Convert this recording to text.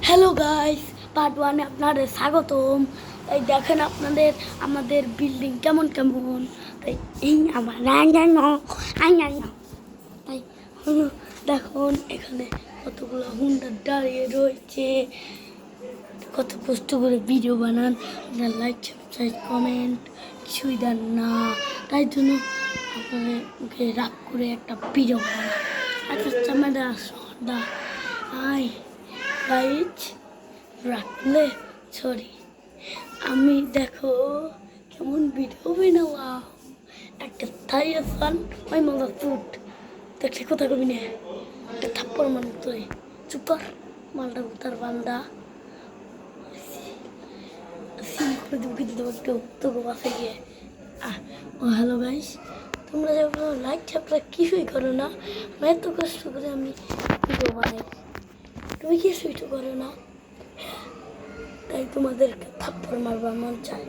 Hello guys, part ওয়ানে আপনাদের স্বাগতম। তাই দেখেন আমাদের বিল্ডিং কেমন কেমন। তাই এই আমার তাই দেখুন এখানে কতগুলো হুন্ডা দাঁড়িয়ে রয়েছে, কত কষ্ট করে ভিডিও বানান, আপনার লাইক সাবস্ক্রাইব কমেন্ট কিছুই দেন না। তাই জন্য আপনাদেরকে রাগ করে একটা ভিডিও বানান। আচ্ছা চামেদা সদা আয় রাইট রাখলে সরি আমি দেখো কেমন ভিডিও বানাওয়া একটা থাই আসান ওই মজা ফুট দেখলে কথা কবি না একটা থাপ্পড় মান তুই চুপার মালটা উতার বান্দা সিল করে দেবো কিন্তু একটু তোকে বাসে গিয়ে ও হ্যালো গাইস, তোমরা যেগুলো লাইক সাবস্ক্রাইব কিছুই করো না, এত কষ্ট করে আমি ভিডিও বানাই, তুমি কিছুই তো করো না, তাই তোমাদেরকে থাপ্পড় মারবার মন চায়।